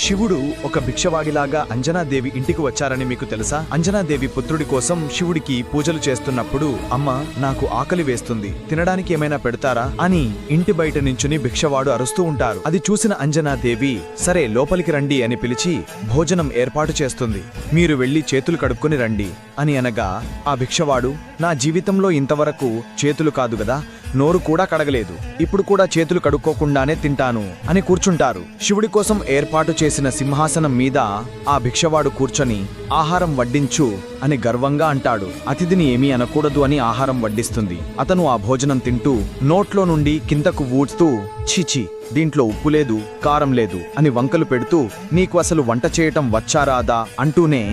శివుడు ఒక భిక్షవాడిలాగా అంజనాదేవి ఇంటికి వచ్చారని మీకు తెలుసా? అంజనాదేవి పుత్రుడి కోసం శివుడికి పూజలు చేస్తున్నప్పుడు, అమ్మా నాకు ఆకలి వేస్తుంది, తినడానికి ఏమైనా పెడతారా అని ఇంటి బయట నించుని భిక్షవాడు అరుస్తూ ఉంటారు. అది చూసిన అంజనాదేవి సరే లోపలికి రండి అని పిలిచి భోజనం ఏర్పాటు చేస్తుంది. మీరు వెళ్లి చేతులు కడుక్కొని రండి అని అనగా, ఆ భిక్షవాడు నా జీవితంలో ఇంతవరకు చేతులు కాదు గదా, నోరు కూడా కడగలేదు, ఇప్పుడు కూడా చేతులు కడుక్కోకుండానే తింటాను అని కూర్చుంటారు. శివుడి కోసం ఏర్పాటు చేసిన సింహాసనం మీద ఆ భిక్షవాడు కూర్చొని ఆహారం వడ్డించు అని గర్వంగా అంటాడు. అతిథిని ఏమీ అనకూడదు అని ఆహారం వడ్డిస్తుంది. అతను ఆ భోజనం తింటూ నోట్లో నుండి కిందకు ఊడ్స్తూ ఛీఛీ, దీంట్లో ఉప్పు లేదు, కారం లేదు అని వంకలు పెడుతూ నీకు అసలు వంట చేయటం వచ్చారాదా అంటూనే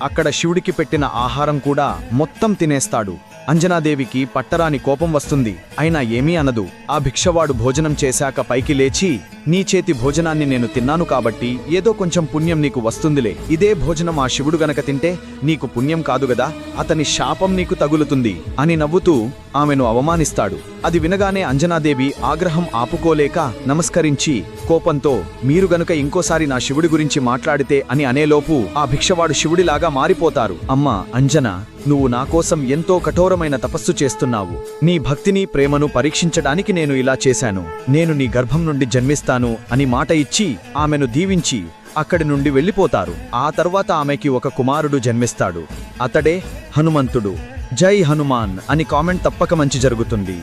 అక్కడ శివుడికి పెట్టిన ఆహారం కూడా మొత్తం తినేస్తాడు. అంజనాదేవికి పట్టరాని కోపం వస్తుంది. అయినా ఏమీ అనదు. ఆ భిక్షవాడు భోజనం చేశాక పైకి లేచి, నీ చేతి భోజనాన్ని నేను తిన్నాను కాబట్టి ఏదో కొంచెం పుణ్యం నీకు వస్తుందిలే, ఇదే భోజనం ఆ శివుడు గనక తింటే నీకు పుణ్యం కాదుగదా, అతని శాపం నీకు తగులుతుంది అని నవ్వుతూ ఆమెను అవమానిస్తాడు. అది వినగానే అంజనాదేవి ఆగ్రహం ఆపుకోలేక నమస్కరించి కోపంతో, మీరు గనుక ఇంకోసారి నా శివుడి గురించి మాట్లాడితే అని అనేలోపు ఆ భిక్షవాడు శివుడిలాగా మారిపోతారు. అమ్మా అంజన, నువ్వు నా కోసం ఎంతో కఠోరమైన తపస్సు చేస్తున్నావు. నీ భక్తిని ప్రేమను పరీక్షించడానికి నేను ఇలా చేశాను. నేను నీ గర్భం నుండి జన్మిస్తాను అని మాట ఇచ్చి ఆమెను దీవించి అక్కడి నుండి వెళ్ళిపోతారు. ఆ తర్వాత ఆమెకి ఒక కుమారుడు జన్మిస్తాడు. అతడే హనుమంతుడు. జై హనుమాన్ అని కామెంట్ తప్పక మంచి జరుగుతుంది.